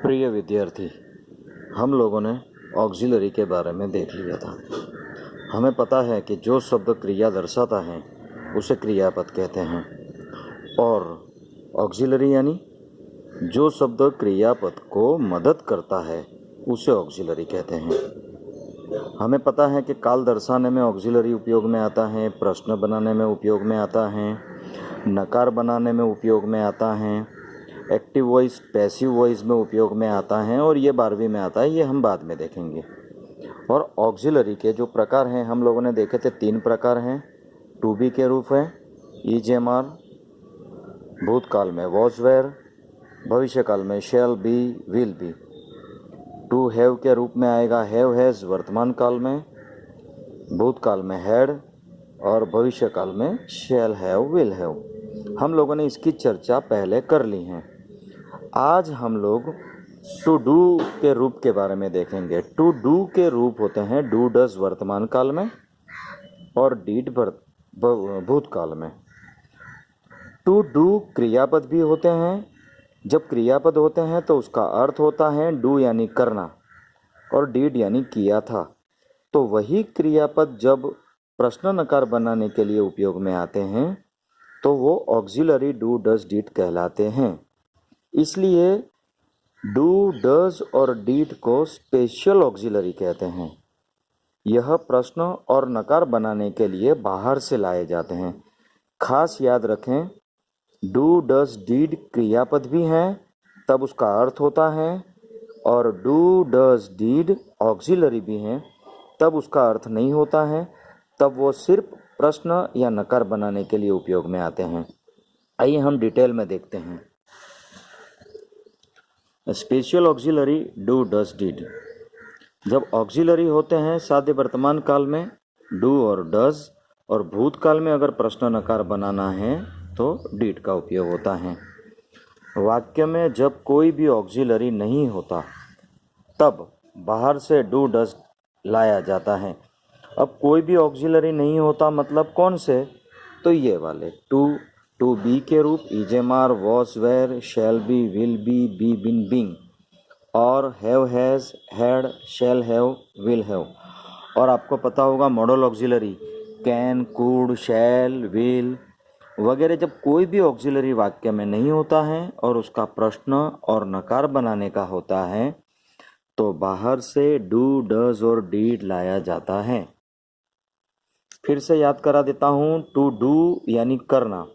प्रिय विद्यार्थी, हम लोगों ने ऑक्सिलरी के बारे में देख लिया था। हमें पता है कि जो शब्द क्रिया दर्शाता है उसे क्रियापद कहते हैं, और ऑक्सिलरी यानी जो शब्द क्रियापद को मदद करता है उसे ऑक्सिलरी कहते हैं। हमें पता है कि काल दर्शाने में ऑक्सिलरी उपयोग में आता है, प्रश्न बनाने में उपयोग में आता है, नकार बनाने में उपयोग में आता है, एक्टिव वॉइस पैसिव वॉइस में उपयोग में आता है, और ये 12वीं में आता है। ये हम बाद में देखेंगे। और ऑक्सिलरी के जो प्रकार हैं हम लोगों ने देखे थे, 3 प्रकार हैं। टू बी के रूप है इज एम आर, भूतकाल में वॉज वेयर, भविष्यकाल में shall be will be. To have के रूप में आएगा हैव हैज़ वर्तमान काल में, भूतकाल में हैड, और भविष्यकाल में शैल हैव विल हैव। हम लोगों ने इसकी चर्चा पहले कर ली है। आज हम लोग टू डू के रूप के बारे में देखेंगे। टू डू के रूप होते हैं डू डज वर्तमान काल में और डीड भूतकाल में। टू डू क्रियापद भी होते हैं। जब क्रियापद होते हैं तो उसका अर्थ होता है डू यानी करना, और डीड यानी किया था। तो वही क्रियापद जब प्रश्न नकार बनाने के लिए उपयोग में आते हैं तो वो ऑक्सिलरी डू डज डीड कहलाते हैं। इसलिए डू डज और डीड को स्पेशल ऑक्सिलरी कहते हैं। यह प्रश्न और नकार बनाने के लिए बाहर से लाए जाते हैं। खास याद रखें, डू डज डीड क्रियापद भी हैं तब उसका अर्थ होता है, और डू डज डीड ऑक्सिलरी भी हैं तब उसका अर्थ नहीं होता है। तब वो सिर्फ प्रश्न या नकार बनाने के लिए उपयोग में आते हैं। आइए हम डिटेल में देखते हैं। Special auxiliary do does did. जब ऑक्सिलरी होते हैं सादे वर्तमान काल में डू और डज, और भूतकाल में अगर प्रश्न नकार बनाना है तो डीड का उपयोग होता है। वाक्य में जब कोई भी ऑक्सिलरी नहीं होता तब बाहर से डू डज लाया जाता है। अब कोई भी ऑक्सिलरी नहीं होता मतलब कौन से? तो ये वाले टू बी के रूप is am are, was were, shall be, will be been being, और have has, had, shall have, will have. और आपको पता होगा modal auxiliary can, could, shall, will वगैरह। जब कोई भी ऑक्सिलरी वाक्य में नहीं होता है और उसका प्रश्न और नकार बनाने का होता है तो बाहर से डू डज और डीड लाया जाता है। फिर से याद करा देता हूँ, टू डू यानी करना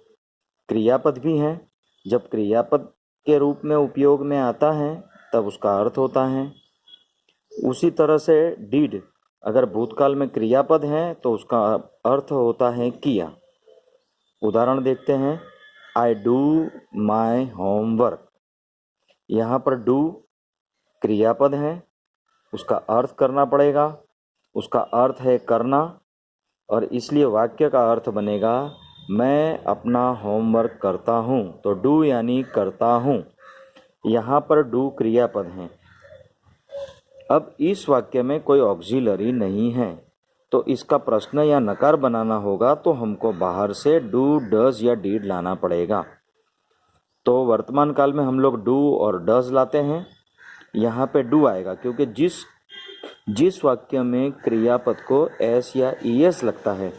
क्रियापद भी है। जब क्रियापद के रूप में उपयोग में आता है तब उसका अर्थ होता है। उसी तरह से डीड अगर भूतकाल में क्रियापद है तो उसका अर्थ होता है किया। उदाहरण देखते हैं, आई डू माई होमवर्क। यहाँ पर डू क्रियापद है, उसका अर्थ करना पड़ेगा, उसका अर्थ है करना, और इसलिए वाक्य का अर्थ बनेगा मैं अपना होमवर्क करता हूँ। तो डू यानी करता हूँ। यहाँ पर डू क्रियापद है। अब इस वाक्य में कोई ऑक्सिलरी नहीं है तो इसका प्रश्न या नकार बनाना होगा तो हमको बाहर से डू डज या डीड लाना पड़ेगा। तो वर्तमान काल में हम लोग डू और डज लाते हैं। यहाँ पे डू आएगा क्योंकि जिस वाक्य में क्रियापद को एस या ईएस लगता है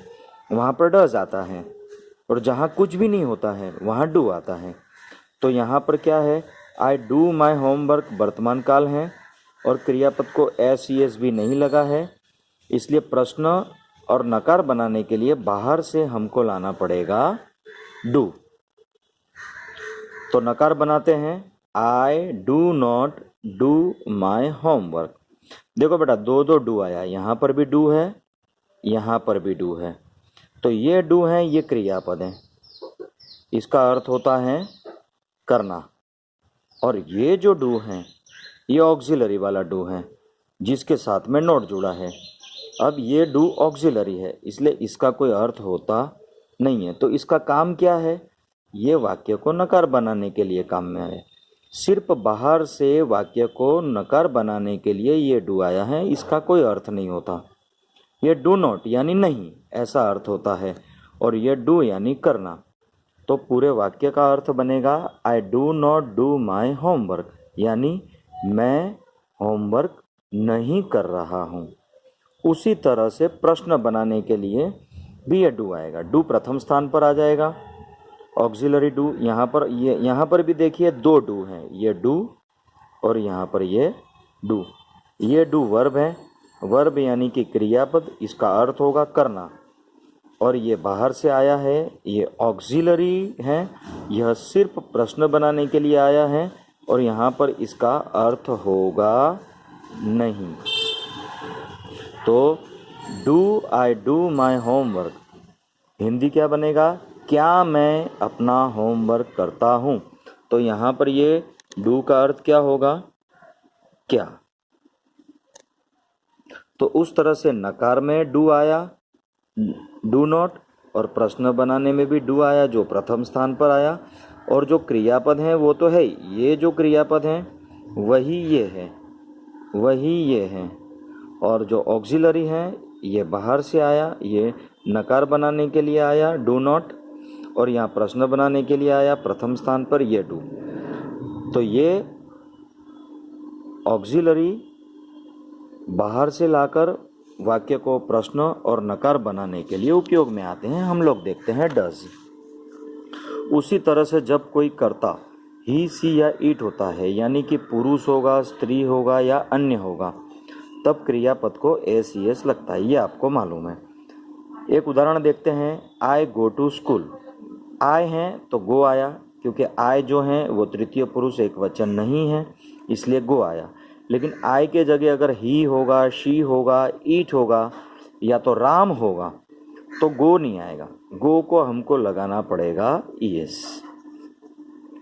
वहाँ पर डज आता है, और जहाँ कुछ भी नहीं होता है वहाँ डू आता है। तो यहाँ पर क्या है, आई डू माई होमवर्क वर्तमान काल है और क्रियापद को एस ईएस भी नहीं लगा है, इसलिए प्रश्न और नकार बनाने के लिए बाहर से हमको लाना पड़ेगा डू। तो नकार बनाते हैं, I do not do my homework. देखो बेटा, दो डू आया, यहाँ पर भी डू है, यहाँ पर भी डू है। तो ये डू है, ये क्रियापद है, इसका अर्थ होता है करना। और ये जो डू है ये ऑक्सिलरी वाला डू है जिसके साथ में नॉट जुड़ा है। अब ये डू ऑक्सिलरी है इसलिए इसका कोई अर्थ होता नहीं है। तो इसका काम क्या है? ये वाक्य को नकार बनाने के लिए काम में है। सिर्फ बाहर से वाक्य को नकार बनाने के लिए ये डू आया है, इसका कोई अर्थ नहीं होता। ये डू नॉट यानी नहीं ऐसा अर्थ होता है, और ये डू यानी करना। तो पूरे वाक्य का अर्थ बनेगा I do not do my homework, यानी मैं होमवर्क नहीं कर रहा हूँ। उसी तरह से प्रश्न बनाने के लिए भी ये डू आएगा। डू प्रथम स्थान पर आ जाएगा, ऑक्सिलरी डू। यहाँ पर भी देखिए दो डू हैं, ये डू और यहाँ पर ये डू। ये डू वर्ब है, वर्ब यानी कि क्रियापद, इसका अर्थ होगा करना। और ये बाहर से आया है, ये ऑक्सिलरी है, यह सिर्फ प्रश्न बनाने के लिए आया है और यहाँ पर इसका अर्थ होगा नहीं। तो do I do my homework, Hindi क्या बनेगा? क्या मैं अपना होमवर्क करता हूँ। तो यहाँ पर ये डू का अर्थ क्या होगा? क्या। तो उस तरह से नकार में डू आया, डू नॉट, और प्रश्न बनाने में भी डू आया जो प्रथम स्थान पर आया। और जो क्रियापद हैं वो तो है, ये जो क्रियापद हैं वही ये है, वही ये हैं। और जो ऑक्सिलरी हैं ये बाहर से आया, ये नकार बनाने के लिए आया डू नॉट, और यहाँ प्रश्न बनाने के लिए आया प्रथम स्थान पर ये डू। तो ये ऑक्सिलरी बाहर से लाकर वाक्य को प्रश्न और नकार बनाने के लिए उपयोग में आते हैं। हम लोग देखते हैं डज। उसी तरह से जब कोई कर्ता ही, सी या इट होता है, यानी कि पुरुष होगा, स्त्री होगा या अन्य होगा, तब क्रियापद को एस ई एस लगता है, ये आपको मालूम है। एक उदाहरण देखते हैं, आई गो टू स्कूल। आई हैं तो गो आया, क्योंकि आई जो है वो तृतीय पुरुष एक वचन नहीं है, इसलिए गो आया। लेकिन आई के जगह अगर ही होगा, शी होगा, ईट होगा या तो राम होगा तो गो नहीं आएगा, गो को हमको लगाना पड़ेगा ईएस।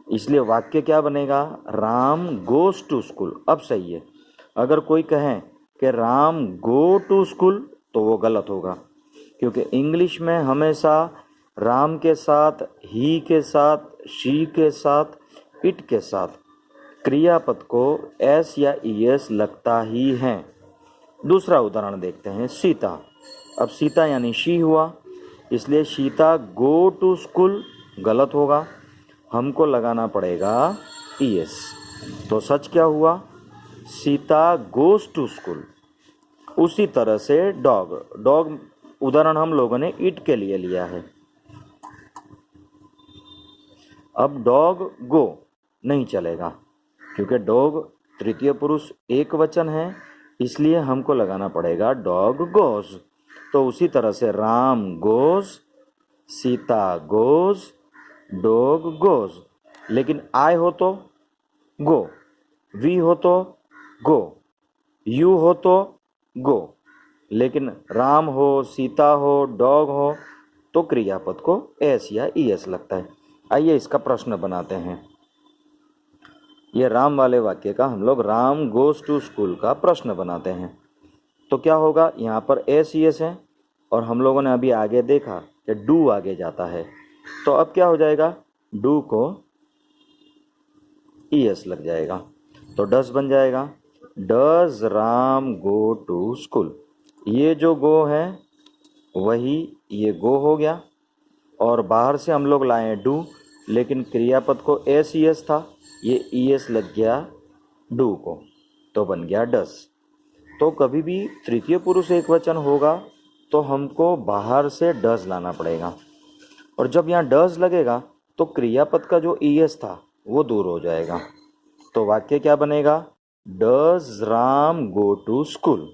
इसलिए वाक्य क्या बनेगा? Ram goes to school. अब सही है, अगर कोई कहे कि राम गो टू स्कूल तो वो गलत होगा, क्योंकि इंग्लिश में हमेशा राम के साथ, ही के साथ, शी के साथ, इट के साथ क्रियापद को एस या ईएस लगता ही है। दूसरा उदाहरण देखते हैं, सीता। अब सीता यानी शी हुआ, इसलिए सीता गो टू स्कूल गलत होगा, हमको लगाना पड़ेगा ईएस। तो सच क्या हुआ? Sita goes to school. उसी तरह से डॉग, डॉग उदाहरण हम लोगों ने इट के लिए लिया है। अब डॉग गो नहीं चलेगा, क्योंकि डॉग तृतीय पुरुष एक वचन है, इसलिए हमको लगाना पड़ेगा डॉग गोज। तो उसी तरह से Ram goes, Sita goes, dog goes. लेकिन आई हो तो गो, वी हो तो गो, यू हो तो गो। लेकिन राम हो, सीता हो, डॉग हो तो क्रियापद को एस या ईएस लगता है। आइए इसका प्रश्न बनाते हैं। ये राम वाले वाक्य का हम लोग राम गोज टू स्कूल का प्रश्न बनाते हैं। तो क्या होगा? यहाँ पर एस ई एस है और हम लोगों ने अभी आगे देखा कि डू आगे जाता है, तो अब क्या हो जाएगा? डू को ई एस लग जाएगा, तो डज बन जाएगा। Does Ram go to school. ये जो गो है वही ये गो हो गया, और बाहर से हम लोग लाए डू, लेकिन क्रियापद को एस ई एस था, ये ई एस लग गया डू को, तो बन गया डस। तो कभी भी तृतीय पुरुष एक वचन होगा तो हमको बाहर से डज लाना पड़ेगा, और जब यहाँ डज लगेगा तो क्रियापद का जो ई एस था वो दूर हो जाएगा। तो वाक्य क्या बनेगा? Does Ram go to school.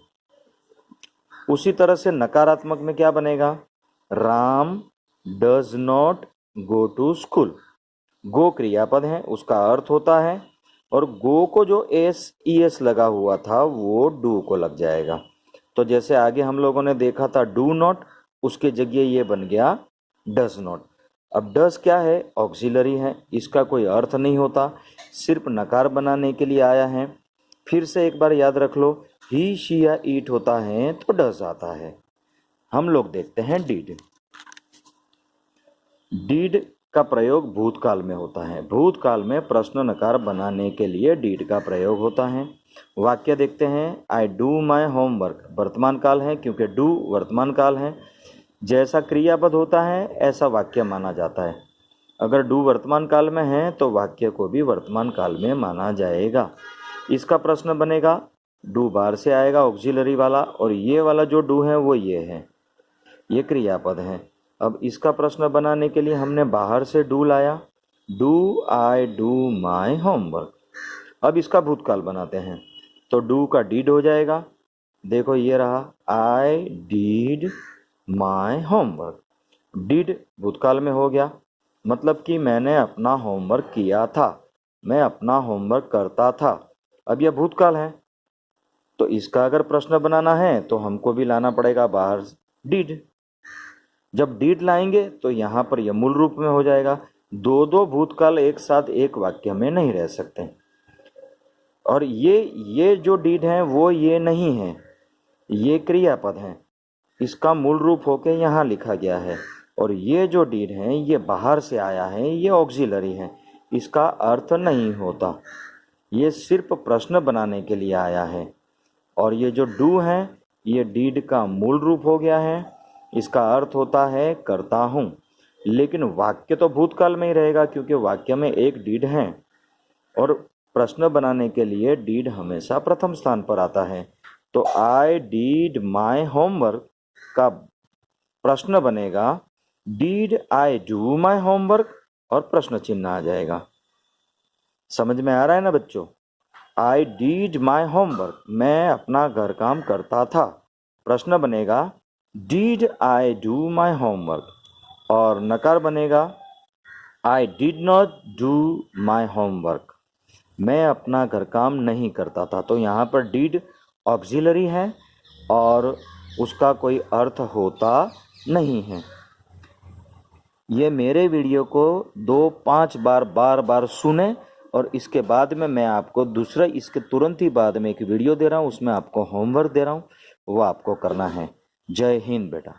उसी तरह से नकारात्मक में क्या बनेगा? Ram does not go to school. Go क्रियापद है, उसका अर्थ होता है, और गो को जो एस ई एस लगा हुआ था वो डू को लग जाएगा। तो जैसे आगे हम लोगों ने देखा था डू नॉट, उसके जगह ये बन गया डज नॉट। अब डज क्या है? ऑक्सिलरी है, इसका कोई अर्थ नहीं होता, सिर्फ नकार बनाने के लिए आया है। फिर से एक बार याद रख लो, ही, शी या ईट होता है तो डज आता है। हम लोग देखते हैं डीड। डीड का प्रयोग भूतकाल में होता है। भूतकाल में प्रश्न नकार बनाने के लिए डीड का प्रयोग होता है। वाक्य देखते हैं, आई डू माई होमवर्क वर्तमान काल है, क्योंकि डू वर्तमान काल है। जैसा क्रियापद होता है ऐसा वाक्य माना जाता है। अगर डू वर्तमान काल में है तो वाक्य को भी वर्तमान काल में माना जाएगा। इसका प्रश्न बनेगा डू बाहर से आएगा ऑक्सिलरी वाला, और ये वाला जो डू है वो ये है, ये क्रियापद है। अब इसका प्रश्न बनाने के लिए हमने बाहर से डू लाया, do I do my homework. अब इसका भूतकाल बनाते हैं, तो डू का डीड हो जाएगा, देखो ये रहा आई डीड माई होमवर्क। डिड भूतकाल में हो गया, मतलब कि मैंने अपना होमवर्क किया था, मैं अपना होमवर्क करता था। अब यह भूतकाल है, तो इसका अगर प्रश्न बनाना है तो हमको भी लाना पड़ेगा बाहर डिड। जब डिड लाएंगे तो यहाँ पर यह मूल रूप में हो जाएगा। दो दो भूतकाल एक साथ एक वाक्य में नहीं रह सकते। और ये जो डिड है वो ये नहीं है, ये क्रियापद है, इसका मूल रूप होके यहाँ लिखा गया है। और ये जो डिड है ये बाहर से आया है, ये ऑक्सिलरी है, इसका अर्थ नहीं होता, ये सिर्फ प्रश्न बनाने के लिए आया है। और ये जो डू है ये डिड का मूल रूप हो गया है, इसका अर्थ होता है करता हूँ, लेकिन वाक्य तो भूतकाल में ही रहेगा क्योंकि वाक्य में एक डिड है। और प्रश्न बनाने के लिए डिड हमेशा प्रथम स्थान पर आता है। तो आई डीड माई होमवर्क का प्रश्न बनेगा did I do my homework, और प्रश्न चिन्ह आ जाएगा। समझ में आ रहा है ना बच्चों? आई डीड माई होमवर्क, मैं अपना घर काम करता था। प्रश्न बनेगा did I do my homework, और नकार बनेगा I did not do my homework, मैं अपना घर काम नहीं करता था। तो यहाँ पर डिड ऑक्सिलरी है और उसका कोई अर्थ होता नहीं है। ये मेरे वीडियो को 2-5 बार बार सुने, और इसके बाद में मैं आपको दूसरा, इसके तुरंत ही बाद में एक वीडियो दे रहा हूँ, उसमें आपको होमवर्क दे रहा हूँ, वो आपको करना है। जय हिंद बेटा।